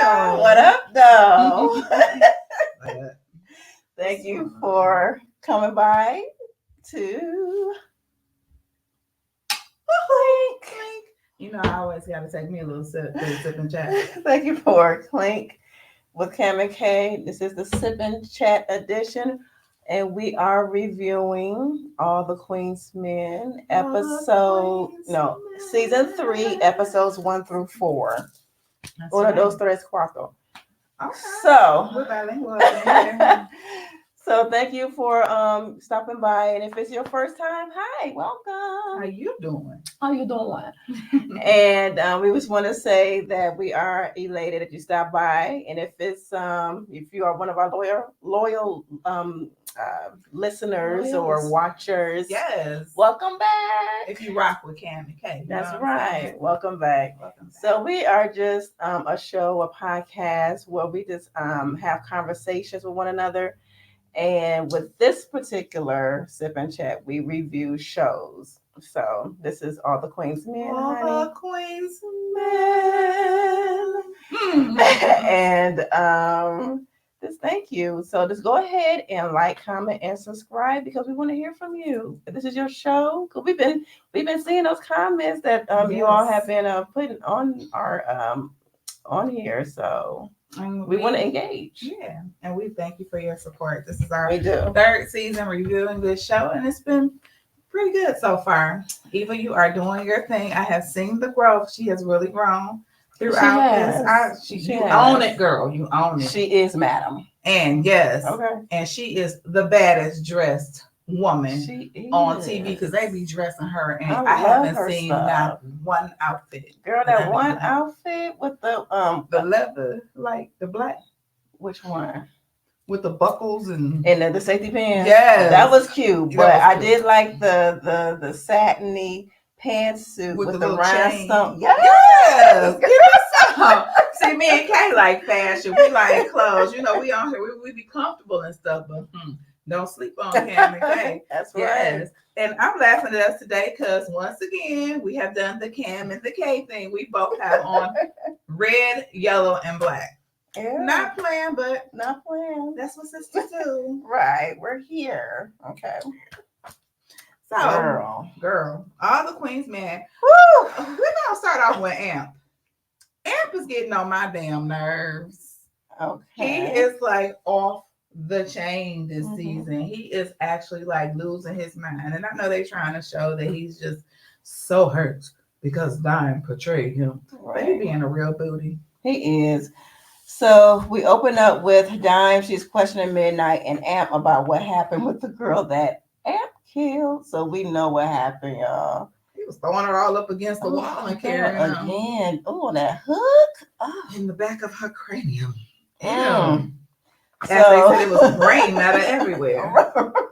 Yeah, what up, though? But, Thank you for coming by to Clink. you know, I always got to take me a little sip and chat. Thank you for Clink with Cam and Kay. This is the Sip and Chat edition, and we are reviewing All the Queen's Men season 3, episodes 1 through 4. That's Uno, right. dos, tres, cuatro. Okay. So, We're bilingual in here. so thank you for stopping by. And if it's your first time, hi, welcome. How you doing? How you doing? And we just want to say that we are elated that you stopped by. And if you are one of our loyal listeners or watchers, yes, welcome back. If you rock with Cam and Kay, That's right. Welcome back. So we are just a show, a podcast where we just have conversations with one another. And with this particular Sip and Chat, we review shows. So this is All the Queen's Men, All the Queen's Men. And just thank you. So just go ahead and like, comment, and subscribe because we want to hear from you. If this is your show, because we've been seeing those comments that you all have been putting on our on here. So we want to engage. Yeah, and we thank you for your support. This is our 3rd season reviewing this show, and it's been pretty good so far. Eva, you are doing your thing. I have seen the growth. She has really grown throughout this. You own it, girl. You own it. She is madam. And yes, and she is the baddest dressed woman on TV because they be dressing her, and I haven't seen not one outfit. Girl, that one outfit with the leather, like the black. Which one? With the buckles and the safety pants. Yes, that was cute. But I did like the satiny pantsuit with the rhinestone. Yes. See, me and Kay like fashion. We like clothes. You know, we on here. We be comfortable and stuff, but don't sleep on Cam and Kay. That's right. And I'm laughing at us today because once again we have done the Cam and the Kay thing. We both have on red, yellow, and black. Yeah. Not playing, but not playing. That's what sisters do. Right. We're here. Okay. So, girl, All the Queen's Men. Woo! We're gonna start off with Amp. Amp is getting on my damn nerves. Okay. He is like off the chain this season. He is actually like losing his mind. And I know they're trying to show that he's just so hurt because Dime portrayed him. Right. But he being a real booty. He is. So we open up with Dime. She's questioning Midnight and Amp about what happened with the girl that Amp killed. So we know what happened, y'all. He was throwing her all up against the wall and carrying her again. Oh, that hook in the back of her cranium. As they said, it was brain matter everywhere.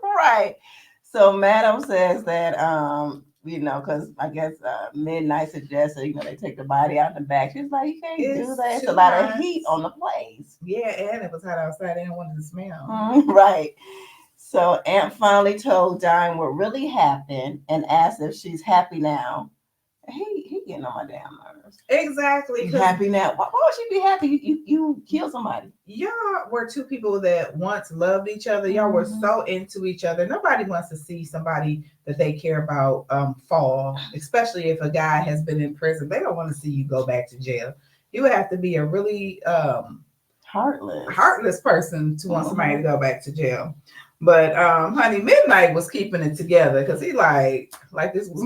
Right. So Madam says that because I guess Midnight suggested, they take the body out in the back. She's like, you can't do that. It's a lot of heat on the place. Yeah, and it was hot outside. They didn't want the smell. Right. So Aunt finally told Dime what really happened and asked if she's happy now. He getting on my damn nerves. Exactly. You happy now? Why would she be happy? You killed somebody. Y'all were two people that once loved each other. Y'all were so into each other. Nobody wants to see somebody that they care about fall, especially if a guy has been in prison. They don't want to see you go back to jail. You would have to be a really heartless person to want somebody to go back to jail. But honey, Midnight was keeping it together because he like this was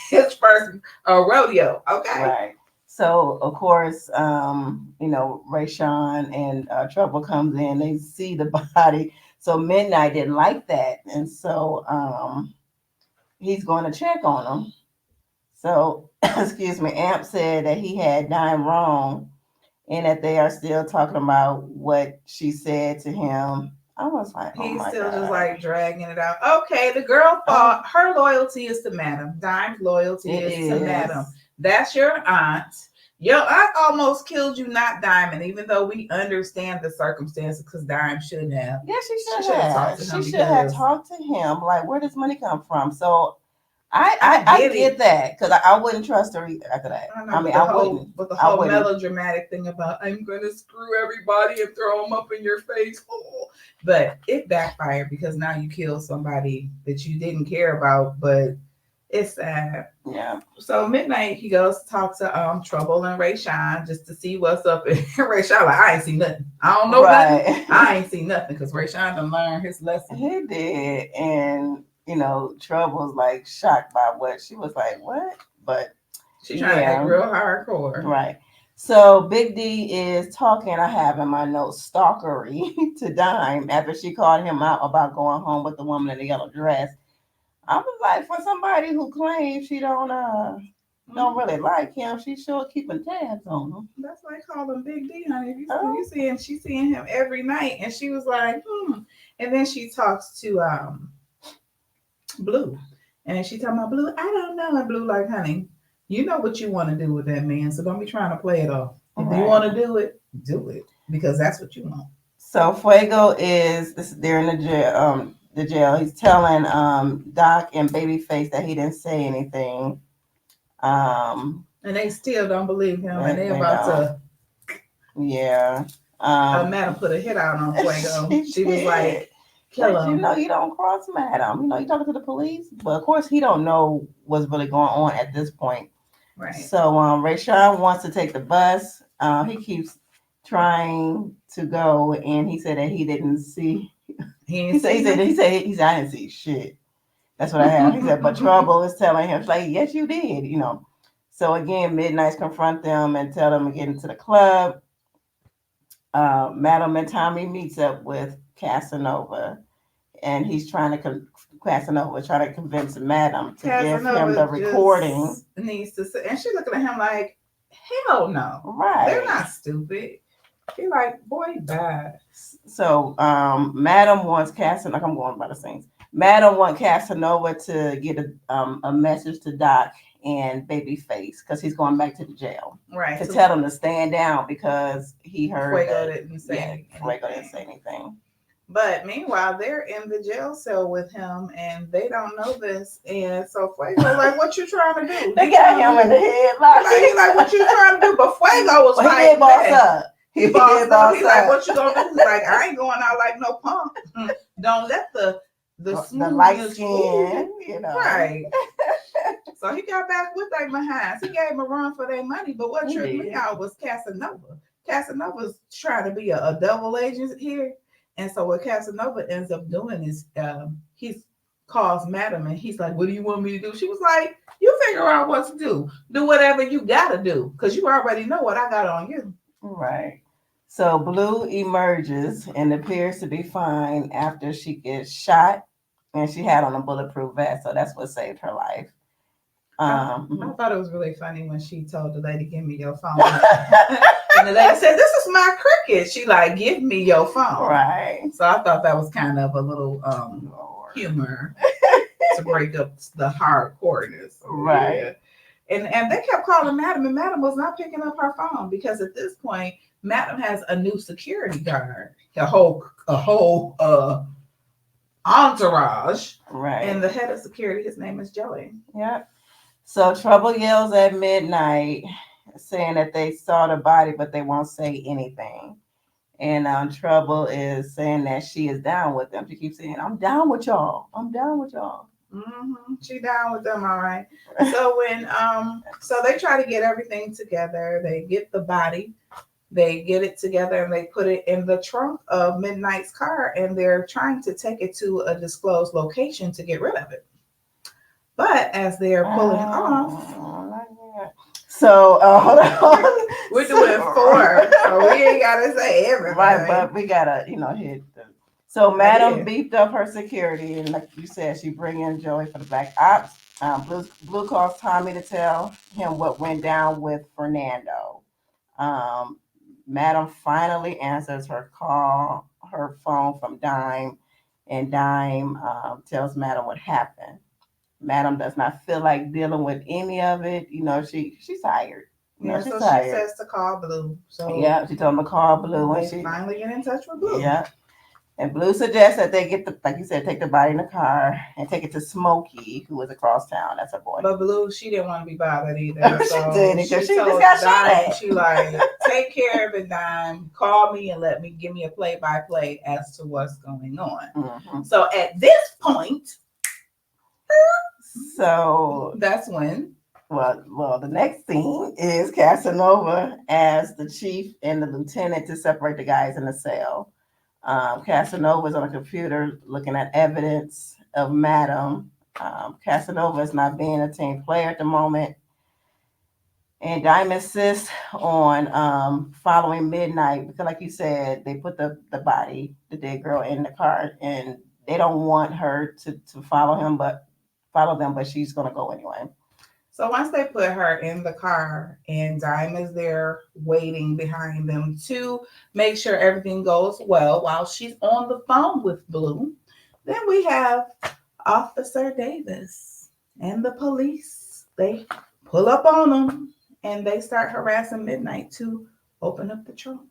his first rodeo. Okay. Right. So of course, Rayshawn and Trouble comes in. They see the body. So Midnight didn't like that, and so he's going to check on him. So excuse me, Amp said that he had Dime wrong, and that they are still talking about what she said to him. I was like, he's still just like dragging it out. Okay, the girl thought her loyalty is to Madam. Dime's loyalty is to Madam. That's your aunt. Your aunt almost killed you, not Diamond, even though we understand the circumstances because Dime should have. Yeah, she should have. She should have talked to him. Like, where does money come from? So I get that because I wouldn't trust her either after that. I know, I mean, I wouldn't. but the I whole wouldn't. melodramatic thing about I'm gonna screw everybody and throw them up in your face. Oh. But it backfired because now you killed somebody that you didn't care about, but it's sad. Yeah. So midnight, he goes to talk to Trouble and Ray Shine just to see what's up. And Ray Shine like, I ain't seen nothing. I don't know nothing. I ain't seen nothing because Ray Shine done learned his lesson. He did, and Trouble's like shocked by what she was like. What? But she trying to act real hardcore, right? So Big D is talking. I have in my notes stalkery to Dime after she called him out about going home with the woman in the yellow dress. I was like, for somebody who claims she don't really like him, she's sure keeping tabs on him. That's why I call him Big D, honey. You seeing she's seeing him every night, and she was like, And then she talks to Blue, and she talking about Blue. I don't know, and Blue like, honey, you know what you want to do with that man, so don't be trying to play it off. If you want to do it because that's what you want. So Fuego they're in the jail. He's telling Doc and Babyface that he didn't say anything. And they still don't believe him, and they about to. Yeah. Madam put a hit out on Fuego. She was like, kill him. You don't cross Madam. You talking to the police. But of course he don't know what's really going on at this point. Right. So Rayshawn wants to take the bus. He keeps trying to go, and he said that he didn't see. He said I didn't see shit. That's what I have. He said, but Trouble is telling him, like, yes, you did. So again, Midnight's confront them and tell them to get into the club. Madam and Tommy meets up with Casanova, and he's trying to Casanova trying to convince Madam to give him the recording. Needs to say, and she's looking at him like, hell no. Right. They're not stupid. She's like, boy, bad. So Madam wants Casanova. I'm going by the scenes. Madam wants Casanova to get a message to Doc and Babyface because he's going back to the jail. Right. To tell him to stand down because he heard Fuego didn't say anything. But meanwhile, they're in the jail cell with him, and they don't know this. And so Fuego, like, what you trying to do? They got him in the head. He's like, what you trying to do? But Fuego was like, he did boss up. He bossed up. He's like, what you gonna do? He's like, I ain't going out like no punk. Don't let the light skin, Right. So he got back with their behinds. He gave him a run for their money. But what tripped me out was Casanova. Casanova's trying to be a double agent here. And so what Casanova ends up doing is he calls Madam and he's like, what do you want me to do? She was like, you figure out what to do. Do whatever you got to do because you already know what I got on you. Right. So Blue emerges and appears to be fine after she gets shot and she had on a bulletproof vest. So that's what saved her life. I thought it was really funny when she told the lady, give me your phone. And the lady said, this is my cricket. She like, give me your phone. Right. So I thought that was kind of a little humor to break up the hardcoreness. Right. Yeah. And they kept calling Madam, and Madam was not picking up her phone because at this point, Madam has a new security guard, a whole entourage. Right. And the head of security, his name is Joey. Yep. So Trouble yells at midnight, saying that they saw the body, but they won't say anything. And Trouble is saying that she is down with them. She keeps saying, I'm down with y'all. I'm down with y'all. Mm-hmm. She down with them, all right. So when so they try to get everything together. They get the body, they get it together, and they put it in the trunk of Midnight's car, and they're trying to take it to a disclosed location to get rid of it. But as they're pulling off, so hold on, we're doing 4, so we ain't gotta say everything, right? But we gotta, hit them. So Madam beefed up her security, and like you said, she bring in Joey for the back ops. Blue calls Tommy to tell him what went down with Fernando. Madam finally answers her phone from Dime, and Dime tells Madam what happened. Madam does not feel like dealing with any of it. She's tired. She's tired. She says to call Blue. So yeah, she told him to call Blue, and she finally get in touch with Blue. Yeah. And Blue suggests that they get the, like you said, take the body in the car and take it to Smokey, who was across town. That's her boy. But Blue, she didn't want to be bothered either. She So did, because she just told got shot Dime, at. she like, take care of it, Dime. Call me and give me a play-by-play as to what's going on. Mm-hmm. So at this point, so that's when. Well, the next scene is Casanova as the chief and the lieutenant to separate the guys in the cell. Casanova is on a computer looking at evidence of Madam. Casanova is not being a team player at the moment. And Diamond insists on following midnight because, like you said, they put the body, the dead girl, in the car, and they don't want her to follow them, but she's gonna go anyway. So once they put her in the car and Dime is there waiting behind them to make sure everything goes well while she's on the phone with Blue, then we have Officer Davis and the police. They pull up on them and they start harassing Midnight to open up the trunk.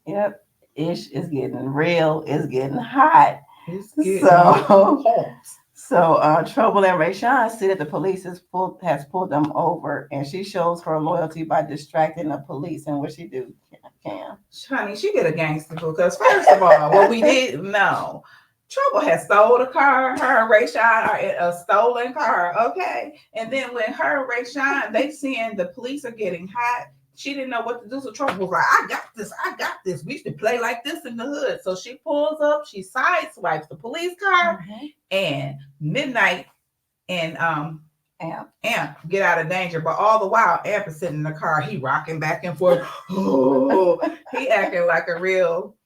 Yep. Ish is getting real. It's getting hot. It's getting hot. So Trouble and Rayshawn see that the police has pulled them over, and she shows her loyalty by distracting the police. And what she do, Cam? Honey, she did a gangster because first of all, what we did, no. Trouble had stole the car. Her and Rayshawn are in a stolen car, okay? And then when her and Rayshawn, they seeing the police are getting hot, she didn't know what to do. So Trouble was like, I got this. We should play like this in the hood. So she pulls up, she sideswipes the police car, and Midnight and Amp get out of danger. But all the while, Amp is sitting in the car. He rocking back and forth. Oh, he acting like a real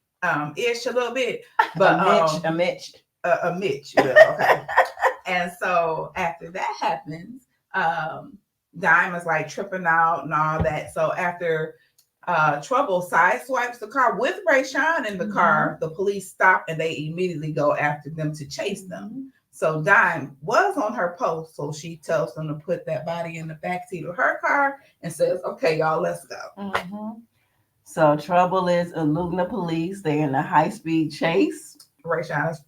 ish a little bit. But a Mitch. Yeah, okay. And so after that happens, Dime is like tripping out and all that. So after Trouble sideswipes the car with Rayshawn in the car, the police stop and they immediately go after them to chase them. So Dime was on her post, so she tells them to put that body in the backseat of her car and says, "Okay, y'all, let's go." So Trouble is eluding the police. They're in a high-speed chase. Rayshawn is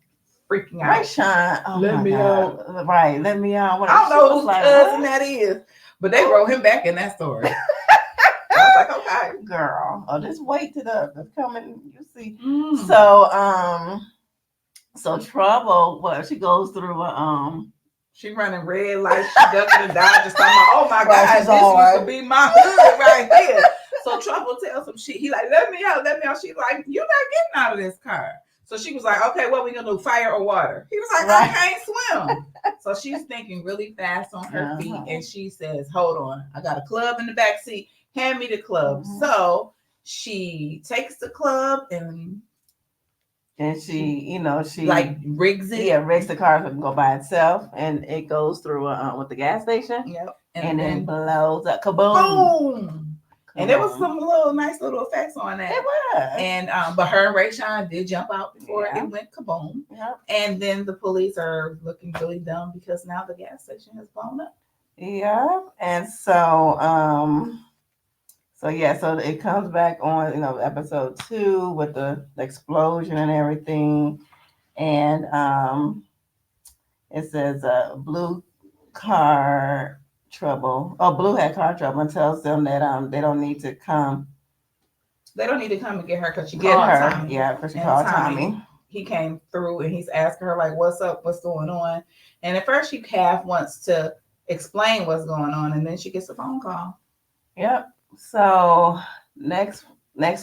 freaking out. Rayshawn, let me out. Right, let me out. I don't know whose cousin that is, but they wrote him back in that story. I was like, okay, girl. Oh, just wait till the coming. You see. So Trouble, she goes through she running red lights, she ducking and dodging. Oh my God, this used to be my hood right here. So Trouble tells him he like, let me out. She's like, you're not getting out of this car. So she was like, okay, what we gonna do, fire or water? He was like, I can't swim. So she's thinking really fast on her feet, and she says, hold on, I got a club in the back seat. Hand me the club. So she takes the club and she like rigs it. Yeah, rigs the car so it can go by itself, and it goes through with the gas station. Yep. And then blows up, kaboom. Boom. And there was some nice little effects on that. It was. And but her and Rayshawn did jump out before it went kaboom. Yep. And then the police are looking really dumb because now the gas station has blown up. Yeah. And so so it comes back on, episode 2 with the explosion and everything. And it says Blue car trouble. Oh, Blue had car trouble and tells them that they don't need to come. They don't need to come and get her because she called her. Tommy. Yeah, because she called Tommy. He came through and he's asking her like, "What's up? What's going on?" And at first she half wants to explain what's going on, and then she gets a phone call. Yep. So next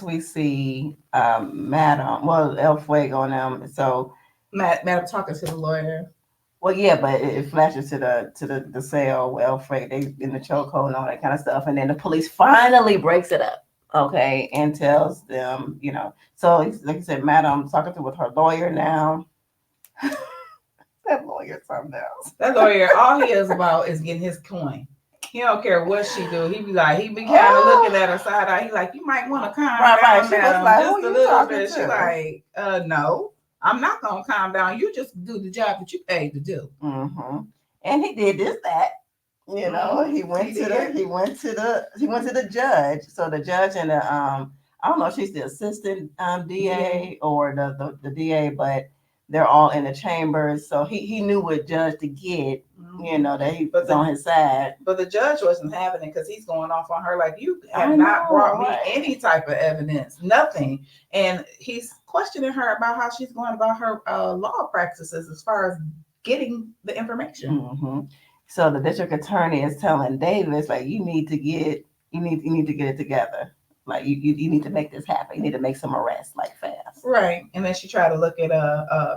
we see Madam, El Fuego and them. So Madam talking to the lawyer. Well, yeah, but it flashes to the cell where El Fuego, they in the chokehold and all that kind of stuff, and then the police finally breaks it up, okay, and tells them, So like I said, Madam talking with her lawyer now. That lawyer's something else. That lawyer, all he is about is getting his coin. He don't care what she do. He be kind of looking at her side eye. He like, you might want to calm down, She was like, just a little bit. She like, no, I'm not gonna calm down. You just do the job that you paid to do. And he did that. He went to the judge. So the judge and the I don't know if she's the assistant DA or the DA, but they're all in the chambers. So he knew what judge to get, that he was on his side. But the judge wasn't having it because he's going off on her like, you have not brought me any type of evidence, nothing. And he's questioning her about how she's going about her law practices as far as getting the information. Mm-hmm. So the district attorney is telling Davis, like, you need to get it together. Like you need to make this happen. You need to make some arrests like fast. Right. And then she tried to look at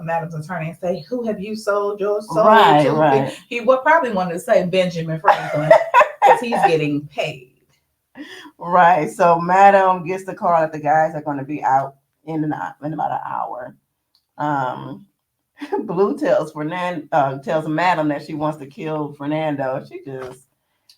Madam's attorney and say, who have you sold your soul to? Right. He would probably wanted to say Benjamin Franklin because he's getting paid. Right. So Madam gets the call that the guys are going to be out in about an hour. Blue tells Madam that she wants to kill Fernando.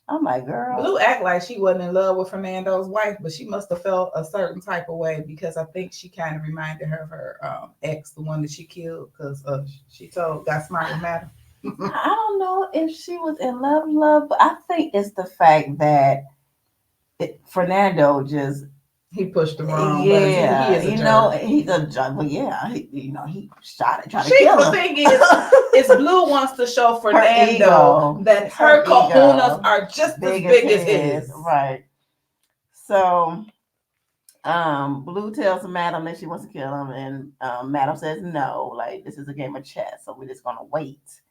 I'm like, girl. Blue act like she wasn't in love with Fernando's wife, but she must have felt a certain type of way because I think she kind of reminded her of her ex, the one that she killed, because she got smart with Madam. I don't know if she was in love, but I think it's the fact that Fernando just he pushed the wrong button. He's a jerk. But yeah, he shot it, tried to kill him. The thing is Blue wants to show Fernando that her kahunas are just as big as his. Right. So, Blue tells Madam that she wants to kill him, and Madam says no. Like, this is a game of chess, so we're just gonna wait.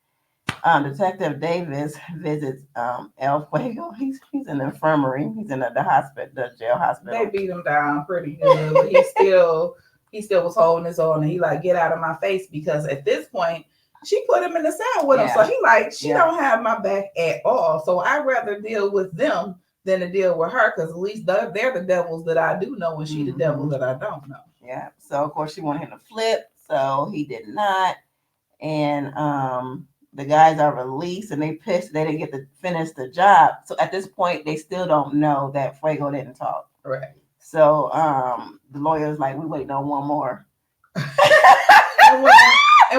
Detective Davis visits El Fuego. He's in the infirmary. He's in the hospital, the jail hospital. They beat him down pretty good, but he still was holding his own. And he like, get out of my face, because at this point she put him in the cell with him. So he like, she don't have my back at all. So I'd rather deal with them than to deal with her, because at least they're the devils that I do know, and she the devil that I don't know. Yeah. So of course she wanted him to flip, so he did not, and the guys are released, and they pissed they didn't get to finish the job. So at this point, they still don't know that Fuego didn't talk. Right. So the lawyer's like, we waiting on one more. and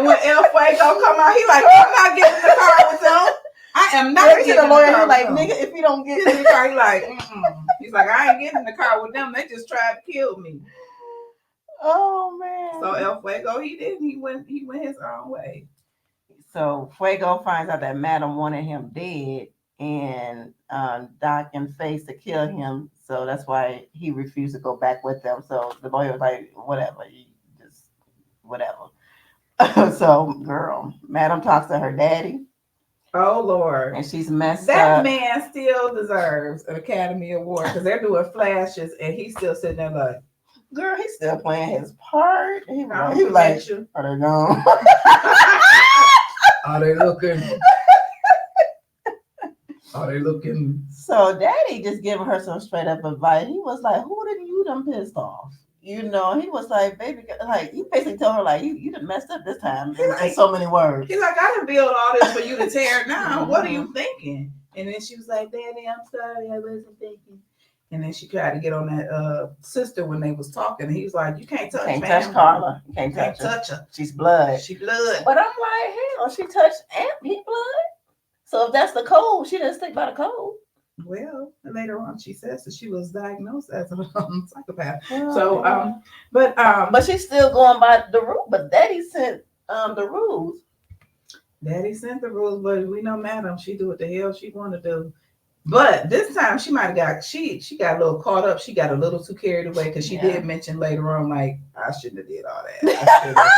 when El Fuego come out, he like, I'm not getting in the car with them. I am not getting in the lawyer. Car Like, nigga, if you don't get in the car, he like, he's like, I ain't getting in the car with them. They just tried to kill me. Oh man. So El Fuego, he didn't. He went his own way. So Fuego finds out that Madam wanted him dead, and Doc and Face to kill him. So that's why he refused to go back with them. So the lawyer was like, whatever, whatever. So, girl, Madam talks to her daddy. Oh, Lord. And she's messed up. That up. man still deserves an Academy Award, because they're doing flashes, and he's still sitting there like, girl, he's still playing his part. He was like, are they gone? Are they looking? Are they looking? So daddy just giving her some straight up advice. He was like, who did you done pissed off? He was like, baby, like, he basically told her, like, you done messed up this time. In so many words. He's like, I done built all this for you to tear down. What are you thinking? And then she was like, Daddy, I'm sorry, I wasn't thinking. And then she tried to get on that sister when they was talking. And he was like, you can't touch Carla. You can't touch her. She's blood. She blood. But I'm like, hell, she touched he blood. So if that's the code, she didn't stick by the code. Well, later on she says that she was diagnosed as a psychopath. Oh, but she's still going by the rule. But Daddy sent the rules. Daddy sent the rules, but we know Madam, she do what the hell she want to do. But this time she might have got she got a little caught up. She got a little too carried away, because she did mention later on, like, I shouldn't have did all that.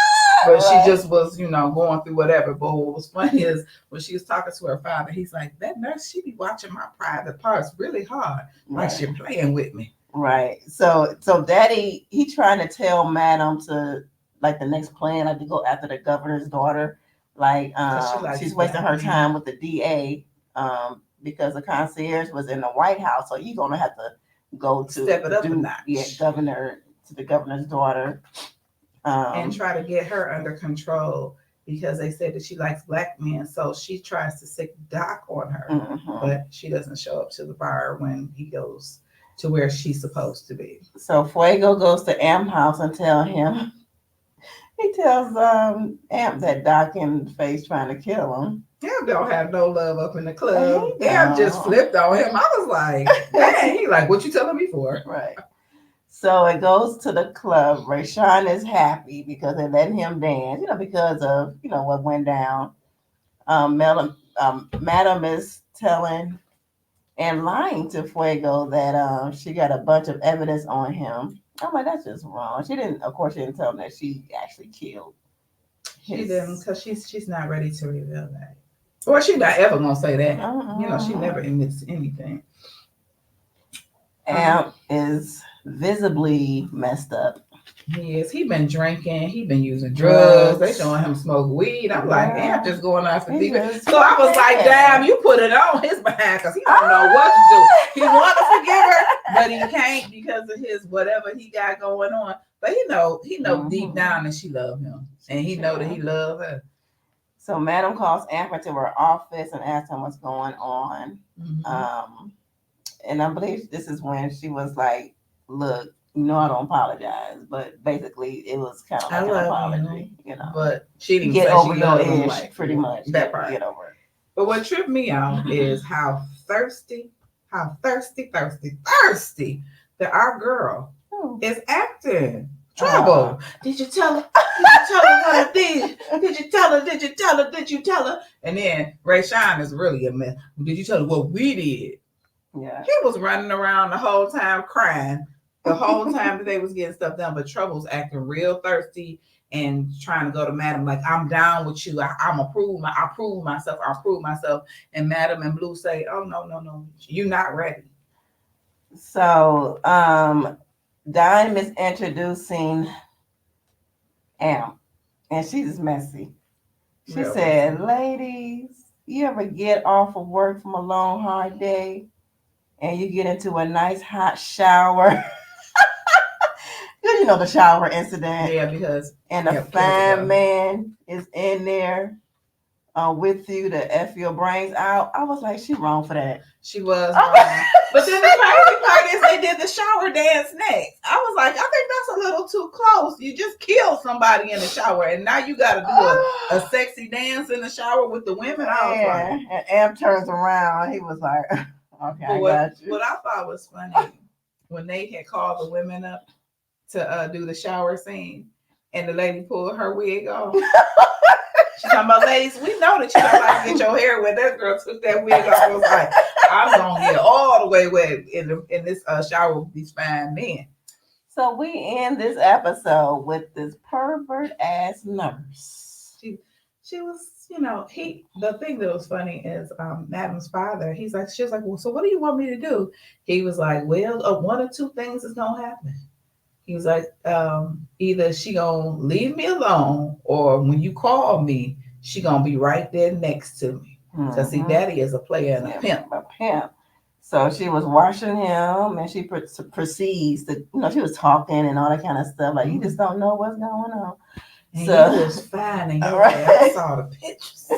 But she just was, going through whatever. But what was funny is when she was talking to her father, he's like, that nurse, she be watching my private parts really hard. Like, she playing with me. Right. So Daddy, he trying to tell Madam to, like, the next plan, like, to go after the governor's daughter. Like, she's wasting her time with the DA. Because the concierge was in the White House, so you're gonna have to go to step it up a notch. Yeah, the governor's daughter, and try to get her under control, because they said that she likes black men, so she tries to sick Doc on her, but she doesn't show up to the bar when he goes to where she's supposed to be. So Fuego goes to Amp house and tells him. He tells Amp that Doc and Face trying to kill him. Amp don't have no love up in the club. Amp just flipped on him. I was like, dang. He like, what you telling me for? Right. So it goes to the club. Rayshawn is happy because they're letting him dance, because of, what went down. Madam is telling and lying to Fuego that she got a bunch of evidence on him. I'm like, that's just wrong. Of course, she didn't tell him that she actually killed She didn't, because she's not ready to reveal that. Or she not ever gonna say that. She never admits anything. Amp is visibly messed up. He is. He been drinking. He been using drugs. They showing him smoke weed. I'm like, Amp just going off the deep end. So I was like, damn, you put it on his behind because he don't know what to do. He want to forgive her, but he can't because of his whatever he got going on. But he know deep down that she love him, and he know that he love her. So Madam calls Amber to her office and asks him what's going on. And I believe this is when she was like, look, I don't apologize, but basically it was kind of like an apology, But she didn't get say over she your him, ish, pretty much. That part. Get over it. But what tripped me out is how thirsty that our girl is acting. Trouble. Did you tell her? Did you tell her what I did? Did you tell her? Did you tell her? Did you tell her? And then Rayshawn is really a mess. Did you tell her what we did? Yeah. He was running around the whole time crying. The whole time that they was getting stuff done, but Trouble's acting real thirsty and trying to go to Madam like, I'm down with you. I prove myself. And Madam and Blue say, oh no, you're not ready. So Dime is introducing Amp, and she's messy. She said, ladies, you ever get off of work from a long, hard day and you get into a nice hot shower? The shower incident. Yeah, because and a fine man is in there with you to F your brains out. I was like, she wrong for that. She was wrong. But then the crazy part is they did the shower dance next. I was like, I think that's a little too close. You just killed somebody in the shower, and now you got to do a sexy dance in the shower with the women. I was like, and Amp turns around. He was like, okay, I got you. What I thought was funny when they had called the women up to do the shower scene, and the lady pulled her wig off. She's talking about, ladies, we know that you don't like to get your hair wet. That girl took that wig off. I was like, I'm gonna get all the way wet in this shower with these fine men. So we end this episode with this pervert ass nurse. She was, the thing that was funny is Madam's father. She was like, well, so what do you want me to do? He was like, well, one or two things is gonna happen. He was like, either she gonna leave me alone, or when you call me, she gonna be right there next to me. Because see, Daddy is a player and a pimp. A pimp. So she was washing him, and she proceeds to, she was talking and all that kind of stuff. Like, you just don't know what's going on. And so he was fine, and I saw the pictures.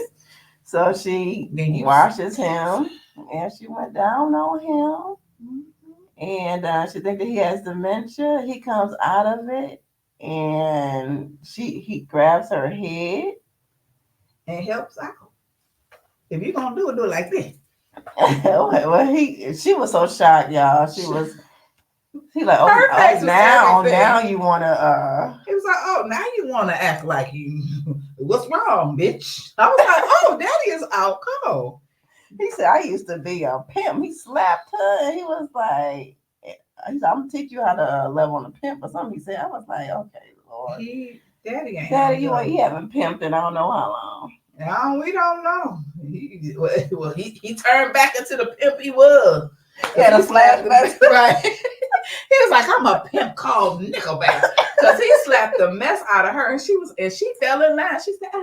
So she washes him, and she went down on him. And she thinks that he has dementia. He comes out of it, and he grabs her head and helps out. If you're gonna do it like this. Well, she was so shocked, y'all. He like, now you wanna. He was like, oh, now you wanna act like you. What's wrong, bitch? I was like, oh, Daddy is out cold. He said, I used to be a pimp. He slapped her, and he was like, I'm gonna teach you how to level on a pimp or something. He said, I was like, okay, Lord. Daddy, you haven't pimped in I don't know how long. No, we don't know. He turned back into the pimp he was. He had a flashback. Right. He was like, I'm a pimp called Nickelback. Because he slapped the mess out of her, and she fell in line. She said,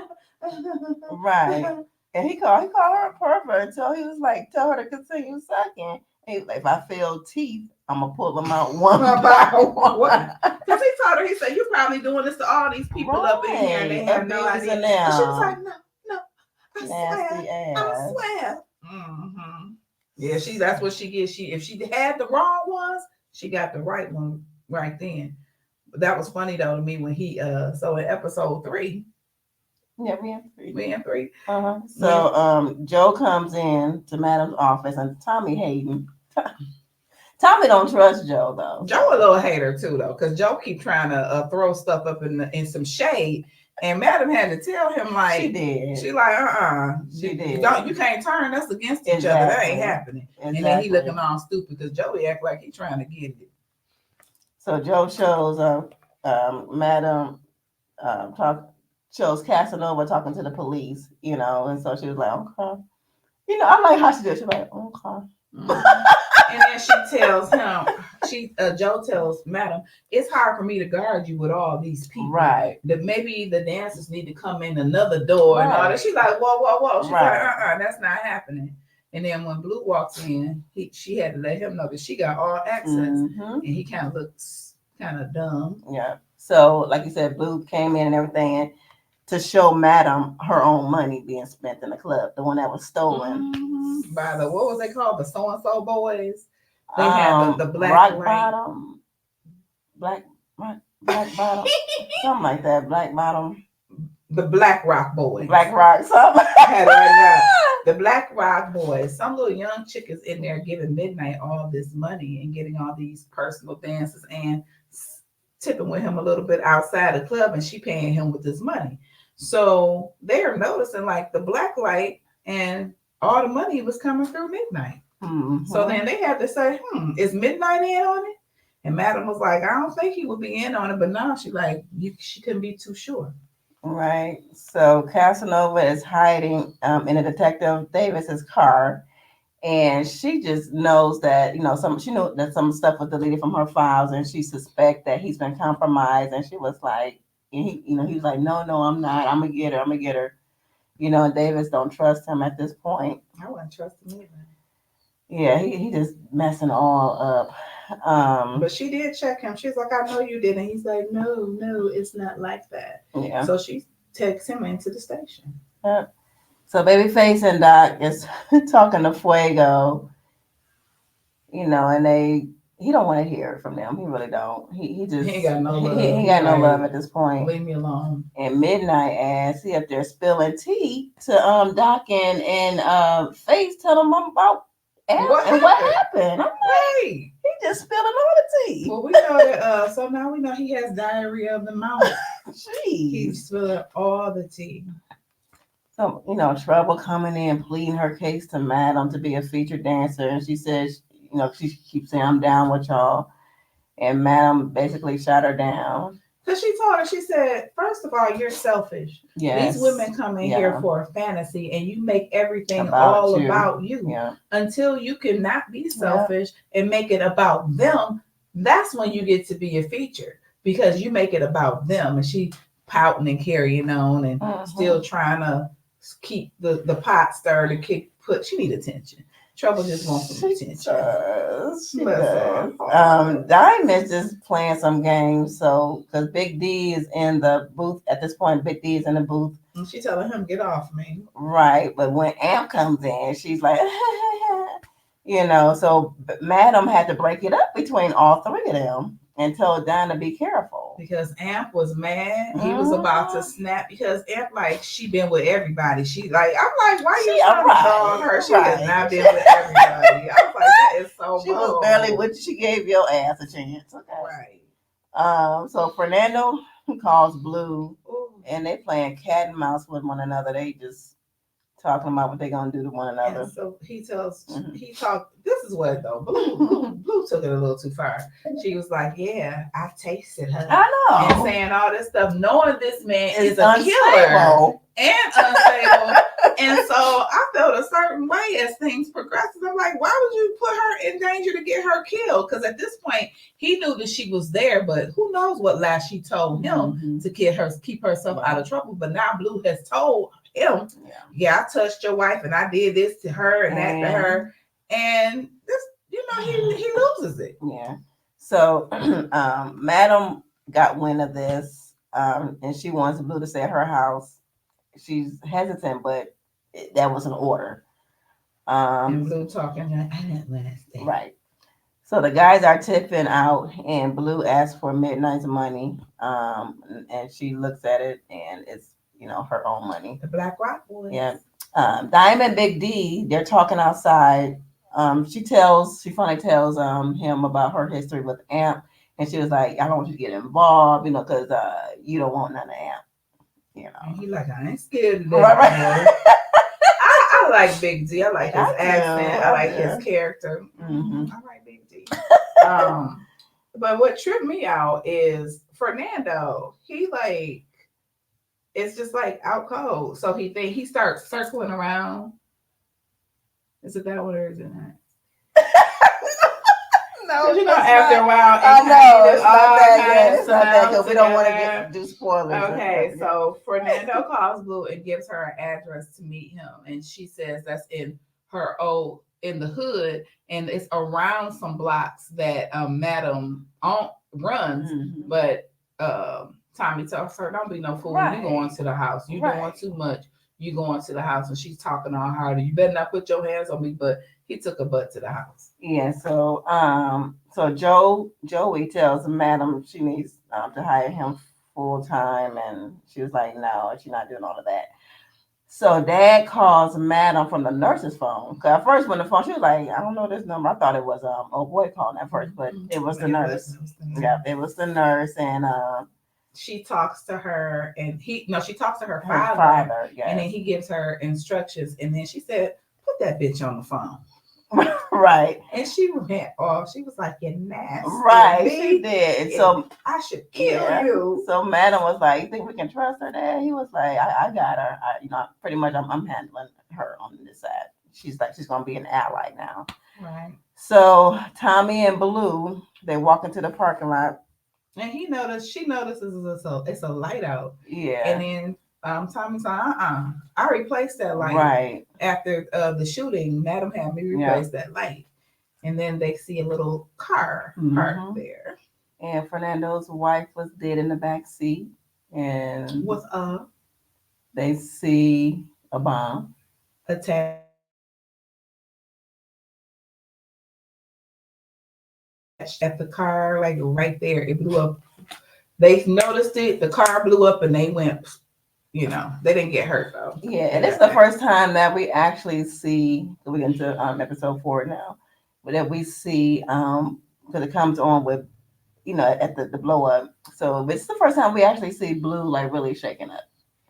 right. And he called her a pervert until he was like, tell her to continue sucking. He was like, if I feel teeth, I'm going to pull them out one by one. Because he told her, he said, you're probably doing this to all these people up in here, and they have no idea. And she was like, no, I swear. Mm-hmm. Yeah, that's what she gets. If she had the wrong ones, she got the right one right then. But that was funny, though, to me when he, so in episode 3, yeah, we in 3. Uh-huh. So Joe comes in to Madam's office, and Tommy Hayden Tommy don't trust Joe though. Joe a little hater too though, because Joe keep trying to throw stuff up in some shade, and Madam had to tell him like she did. She like She did. You can't turn us against each other. That ain't happening. Exactly. And then he looking all stupid because Joey act like he trying to get it. So Joe shows Madam shows Casanova talking to the police, and so she was like, okay. I like how she did. She's like, okay. And then she tells him, Joe tells Madam, it's hard for me to guard you with all these people. Right. That maybe the dancers need to come in another door and all that. She's like, whoa. She's like, that's not happening. And then when Blue walks in, she had to let him know that she got all access. And he kind of looks kind of dumb. Yeah. So, like you said, Blue came in and everything to show Madam her own money being spent in the club, the one that was stolen. By the, what was they called? The so-and-so boys? They had the black rock bottom. Black bottom. Something like that. Black bottom. The Black Rock Boys. Black Rock, something. The Black Rock Boys. Some little young chick is in there giving Midnight all this money and getting all these personal dances and tipping with him a little bit outside the club, and she paying him with this money. So they're noticing like the black light and all the money was coming through Midnight. So then they had to say, is Midnight in on it? And Madam was like, I don't think he would be in on it, but now she like she couldn't be too sure. Right. So Casanova is hiding in a Detective Davis's car, and she just knows that she knew that some stuff was deleted from her files, and she suspects that he's been compromised. And she was like, he was like, no, I'm not. I'm gonna get her. And Davis don't trust him at this point. I wouldn't trust him either. Yeah, he just messing all up. But she did check him. She's like, I know you did. And he's like, no, it's not like that. Yeah. So she takes him into the station. So Babyface and Doc is talking to Fuego, and he don't want to hear it from them. He really don't. He just he ain't got no love. He ain't got no love at this point. Leave me alone. And Midnight ass, he up there spilling tea to Doc and Face, tell him about what happened. I'm like, he just spilling all the tea. Well, we know that. So now we know he has diarrhea of the mouth. Jeez, he's spilling all the tea. So Trouble coming in, pleading her case to Madam to be a featured dancer, and she says, she keeps saying, I'm down with y'all. And Madam basically shot her down. Because she told her, she said, first of all, you're selfish. Yes. These women come in here for a fantasy, and you make everything about you. Yeah. Until you cannot be selfish and make it about them, that's when you get to be a feature. Because you make it about them. And she pouting and carrying on and still trying to keep the pot stirred and she need attention. Trouble just wants some attention. She does. Diamond's just playing some games, so because Big D is in the booth at this point. Big D is in the booth. And she telling him, "Get off me." Right, but when Amp comes in, she's like, So Madam had to break it up between all three of them and told Don to be careful. Because Amp was mad. He was about to snap because Amp, like, she been with everybody. She like, I'm like, why you trying to dog her? She has not been with everybody. I was like, that is so She was barely with, she gave your ass a chance. Okay. Right. So Fernando calls Blue. Ooh. And they playing cat and mouse with one another. They just talking about what they're gonna do to one another. And so this is what though. Blue took it a little too far. She was like, yeah, I've tasted her. I know. And saying all this stuff, knowing this man is a killer and unstable. And so I felt a certain way as things progressed. I'm like, why would you put her in danger to get her killed? Because at this point, he knew that she was there, but who knows what lie she told him to keep herself out of trouble. But now Blue has told him, I touched your wife and I did this to her and that to her. And this, he loses it. Yeah. So Madam got wind of this, and she wants Blue to stay at her house. She's hesitant, but that was an order. And Blue talking like, I didn't last day. Right. So the guys are tipping out, and Blue asks for Midnight's money, and she looks at it, and it's her own money. The Black Rock Boys. Yeah. Diamond, Big D, they're talking outside. she finally tells him about her history with Amp, and she was like, I don't want you to get involved, because you don't want none of Amp, And he like, I ain't scared of Right, that. right. I like Big D. I like his I do, accent. I like his do. character. Mhm. I like Big D. But what tripped me out is Fernando. He like it's just like out cold. So he starts circling around. Is it that one or is it not? No, Because it's after not. a while, I it know kind it's of not all that kind good. of It's not that good. smells We don't want together. to do spoilers. Okay, so Fernando calls Blue and gives her an address to meet him, and she says that's in the hood, and it's around some blocks that Madam runs, but Tommy tells her, "Don't be no fool. Right. You going to the house? You Right. doing too much. You going to the house?" And she's talking all hard. You better not put your hands on me. But he took a butt to the house. Yeah. So Joey tells Madam she needs to hire him full time, and she was like, no, she's not doing all of that. So Dad calls Madam from the nurse's phone. Cause at first when the phone, she was like, I don't know this number. I thought it was old boy calling at first, but it was the nurse. Yeah, it was the nurse, and she talks to her, and she talks to her father, yes. And then he gives her instructions, and then she said, "Put that bitch on the phone." Right. And she went off. She was like, "You nasty." Right, she did. So I should kill you. So Madam was like, "You think we can trust her?" Dad, he was like, "I got her. Pretty much, I'm handling her on this side. She's gonna be an ally now." Right. So Tommy and Blue, they walk into the parking lot, and she notices it's a light out. Yeah. And then Tommy's like, I replaced that light. Right. After the shooting, Madam had me replace that light. And then they see a little car parked there. And Fernando's wife was dead in the back seat. And what's up? They see a bomb attached at the car, like right there. It blew up. They noticed it. The car blew up, and they went. They didn't get hurt though. Yeah, and it's the first time that we actually see. We get into episode 4 now, but that we see because it comes on with at the blow up. So it's the first time we actually see Blue like really shaking up.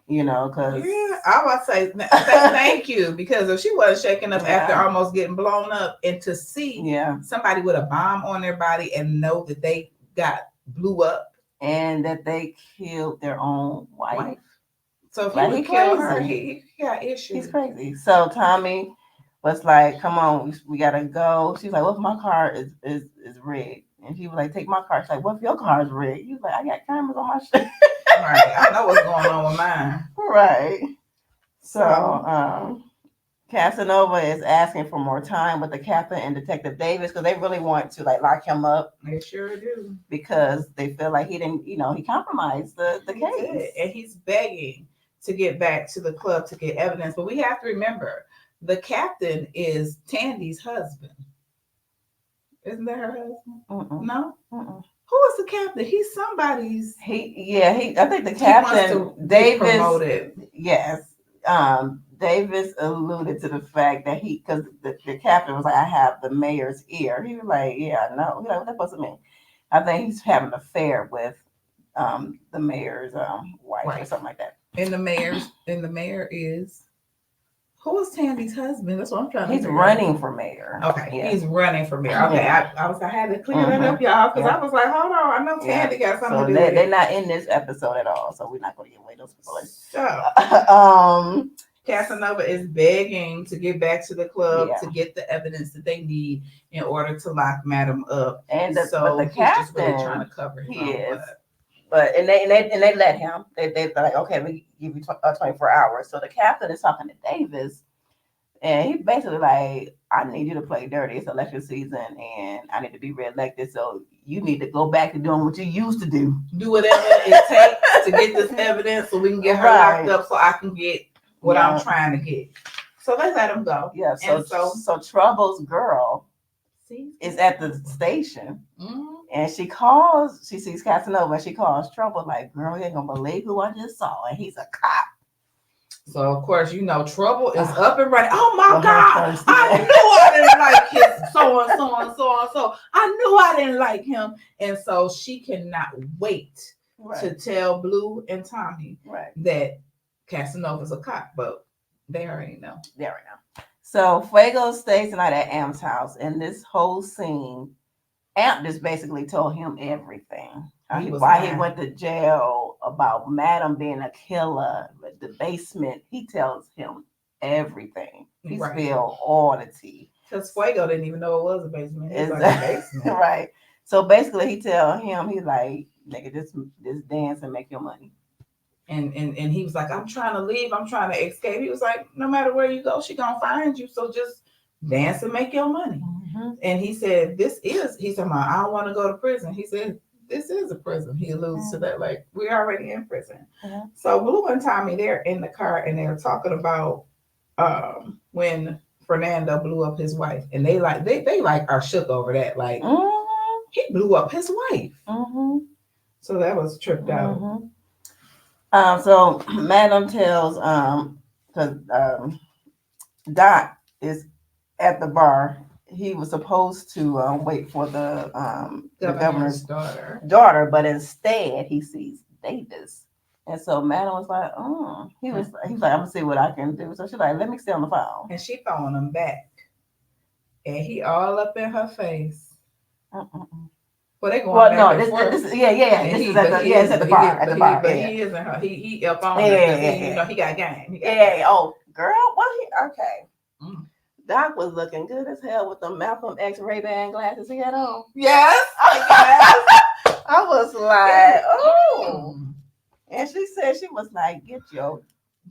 Because I would say thank you, because if she wasn't shaking up after almost getting blown up, and to see somebody with a bomb on their body and know that they blew up and that they killed their own wife. So if he would kill her, he got issues. He's crazy. So Tommy was like, "Come on, we gotta go." She's like, "Well, if my car is rigged," and he was like, "Take my car." She's like, "What if your car is rigged?" He's like, "I got cameras on my shit." Right, I know what's going on with mine. Right. So Casanova is asking for more time with the captain and Detective Davis because they really want to like lock him up. They sure do, because they feel like he didn't, he compromised the case, and he's begging to get back to the club to get evidence. But we have to remember, the captain is Tandy's husband. Isn't that her husband? No. Who is the captain? He's somebody's. I think the captain Davis. Yes. Davis alluded to the fact that because the captain was like, "I have the mayor's ear." He was like, "Yeah, I know." What that supposed to mean? I think he's having an affair with the mayor's wife or something like that. And the mayor is. Who is Tandy's husband? That's what I'm trying to He's running for mayor. Okay, he's running for mayor. Okay, I had to clear that up, y'all, because I was like, hold on, I know Tandy got something to do with it. They're not in this episode at all, so we're not going to give away those spoilers. So, Casanova is begging to get back to the club to get the evidence that they need in order to lock Madam up. And but the captain really trying to cover him. He is. But they let him. They're like, okay, we give you 24 hours. So the captain is talking to Davis, and he basically like, I need you to play dirty. It's election season, and I need to be reelected. So you need to go back to doing what you used to do. Do whatever it takes to get this evidence, so we can get her locked up, so I can get what I'm trying to get. So they let him go. Yeah. So Trouble's girl is at the station. And she sees Casanova, and she calls Trouble like, "Girl, you ain't gonna believe who I just saw." And he's a cop. So of course, Trouble is up and running. Oh my for her God. first I day. knew I didn't like his so and so and so and so. I knew I didn't like him. And so she cannot wait to Right, tell Blue and Tommy right. that Casanova's a cop, but they already know. There we go. So Fuego stays the night at Am's house, and this whole scene, Amp just basically told him everything. Why he went to jail, about Madam being a killer, the basement. He tells him everything. He spilled all the tea. Because Fuego didn't even know it was a basement. He was like a basement. Right. So basically, he tell him, he's like, nigga, just dance and make your money. And he was like, I'm trying to leave. I'm trying to escape. He was like, no matter where you go, she gonna find you. So just dance and make your money. Mm-hmm. And he said, he said, I don't want to go to prison. He said, this is a prison. He alludes to that, like, we're already in prison. Mm-hmm. So Blue and Tommy, they're in the car and they're talking about when Fernando blew up his wife. And they are shook over that. Like, he blew up his wife. Mm-hmm. So that was tripped out. Mm-hmm. So Madam tells because Doc is at the bar. He was supposed to wait for the governor's daughter, but instead he sees Davis. And so Madam was like, he's like, I'm gonna see what I can do. So she's like, let me stay on the phone. And she throwing him back. And he all up in her face. Well, they going back and forth. This is at the bar. But he isn't. He up on her. He got game. Oh, girl. Well, okay. Mm. Doc was looking good as hell with the Malcolm X Ray-Ban glasses he had on. Yes. I was like, oh. And she said she was like, get your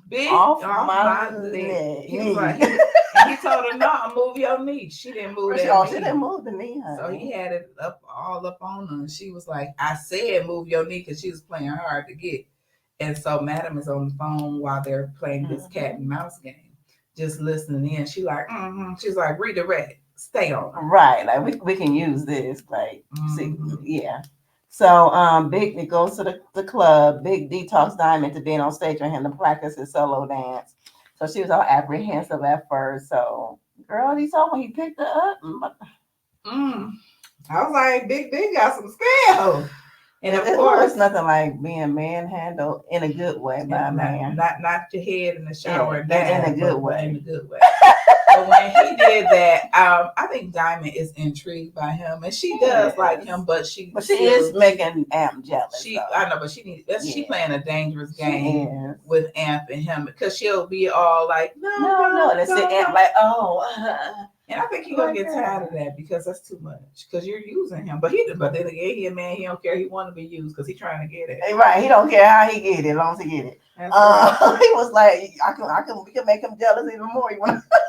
big off my leg. He was like, he told her, no, move your knee. She didn't move that knee. She didn't move the knee, honey. So he had it all up on her. And she was like, I said move your knee because she was playing hard to get. And so Madam is on the phone while they're playing this cat and mouse game, just listening in. She's like, she's like, redirect, stay on. Right, like we can use this, like, see, yeah. So Big D goes to the club. Big D talks Diamond to being on stage with him to practice his solo dance. So she was all apprehensive at first. So, girl, he saw when he picked her up. I was like, Big D got some skill. And of course, it's nothing like being manhandled in a good way by a man. Not your head in the shower. In a good way. In a good way. But when he did that, I think Diamond is intrigued by him, and she does like him, but she is making Amp jealous. I know, but she playing a dangerous game with Amp and him because she'll be all like, no, that's it. Amp like, oh. And I think he's gonna get tired of that because that's too much. Because you're using him, but then again, he a man. He don't care. He want to be used because he's trying to get it. Right. He don't care how he get it, as long as he get it. Right. He was like, we can make him jealous even more.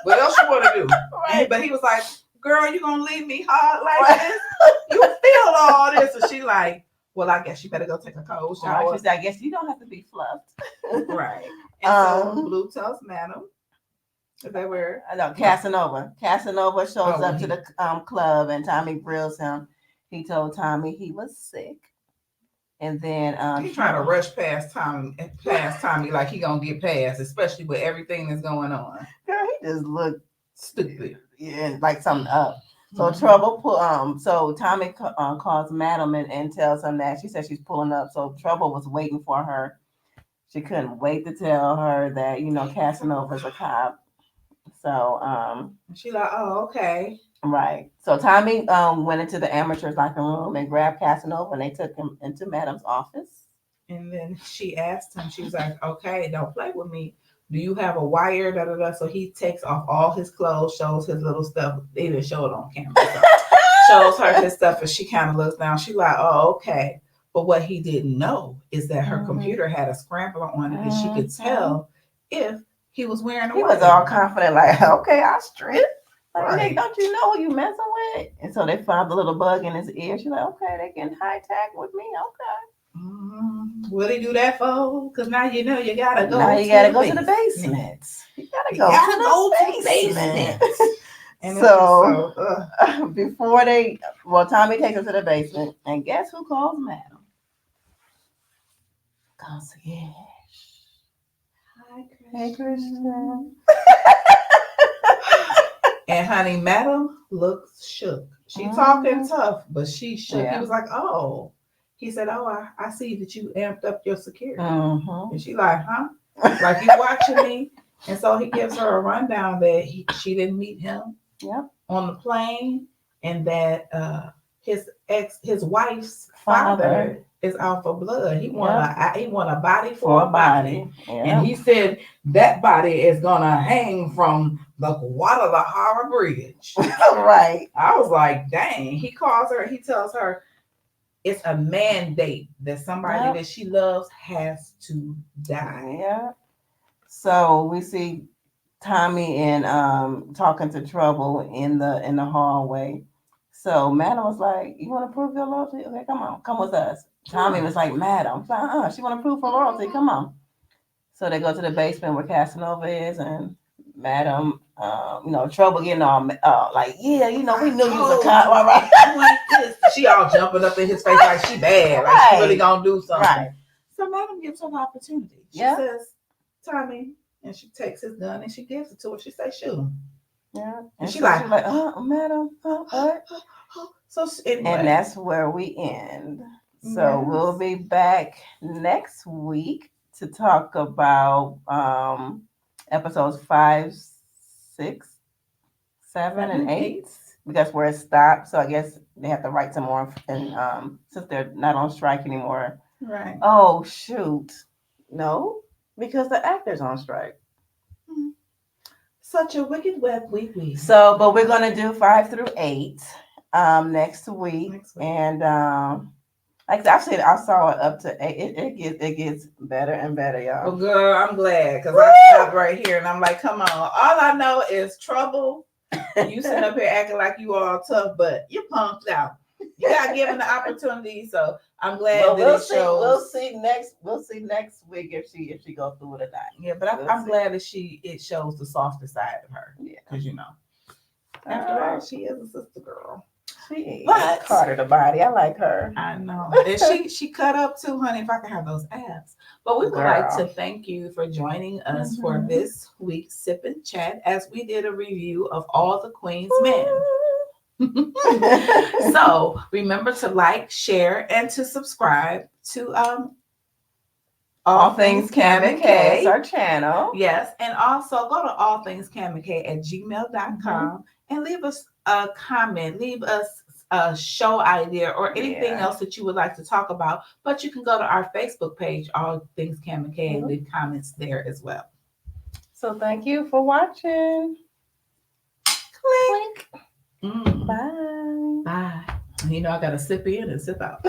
What else you want to do? Right. But he was like, girl, you gonna leave me hard like this? You feel all this? And she like, well, I guess you better go take a cold shower. She said, I guess you don't have to be fluffed. Right. And so Blue tells Madam. Is that where? No, Casanova. Casanova shows up to the club and Tommy grills him. He told Tommy he was sick. And then he's trying to rush past Tommy like he gonna get past, especially with everything that's going on. Girl, he just looked stupid. Yeah, like something up. So Trouble so Tommy calls Madam and tells him that she said she's pulling up. So Trouble was waiting for her. She couldn't wait to tell her that, Casanova's a cop. So she like, oh, okay. Right. So Tommy went into the amateur's locker room and grabbed Casanova and they took him into Madam's office. And then she asked him, she was like, okay, don't play with me. Do you have a wire? Da, da, da. So he takes off all his clothes, shows his little stuff. They didn't show it on camera. So shows her his stuff and she kind of looks down. She's like, oh, okay. But what he didn't know is that her computer had a scrambler on it and she could tell if he was wearing a wire. He was all confident, like, okay, I'll strip. Like, hey, don't you know who you messing with? And so they found the little bug in his ear. She's like, okay, they can high tech with me. Okay. What do you do that for? Because now you know you gotta go. Now you gotta go to the basement. You gotta go to the basement. And so before Tommy takes him to the basement, and guess who calls Madam? Concierge. Hi, Hey, Christian. And honey, Madam looks shook. She talking tough, but she shook. Yeah. He was like, oh. He said, oh, I see that you amped up your security. And she like, huh? Like, you watching me? And so he gives her a rundown that she didn't meet him on the plane, and that his wife's father is out for blood. He want a body for a body. And he said that body is gonna hang from the Guadalajara Bridge. Right. I was like, dang. He tells her it's a mandate that somebody that she loves has to die. Yeah. So we see Tommy and talking to Trouble in the hallway. So Madam was like, "You want to prove your loyalty? Okay, come with us." Tommy was like, "Madam, she want to prove her loyalty. Come on." So they go to the basement where Casanova is, and Madam, Trouble getting all like, "Yeah, we knew you was a cop, all right." She all jumping up in his face like she bad, like she really gonna do something. Right. So Madam gives her an opportunity. She says, "Tommy," and she takes his gun and she gives it to her. She says, "Shoot him." Yeah. And she's like, Madam, what? So anyway. And that's where we end. So we'll be back next week to talk about episodes 5, 6, 7, and 8. Because where it stopped. So I guess they have to write some more, and since they're not on strike anymore. Right. Oh shoot. No, because the actor's on strike. Such a wicked web week. So, but we're gonna do 5 through 8 next week. And like I said, I saw it up to 8. It gets better and better, y'all. Well, girl, I'm glad, because I stopped right here and I'm like, come on. All I know is Trouble. You sitting up here acting like you all tough, but you're pumped out. You got given the opportunity, so I'm glad that it shows. We'll see next week if she goes through it or not. Yeah, but I'm glad that it shows the softer side of her. Yeah, because after all, she is a sister girl. She is. But Carter the body, I like her. I know, and she cut up too, honey. If I could have those abs. But we would like to thank you for joining us for this week's Sip and Chat, as we did a review of All the Queen's Men. So remember to like, share, and to subscribe to All Things Cam and K, our channel. Yes, and also go to allthingscamandk@gmail.com and leave us a comment, leave us a show idea or anything else that you would like to talk about. But you can go to our Facebook page, All Things Cam and K, and leave comments there as well. So thank you for watching. Clink. Bye. Bye. I got to sip in and sip out.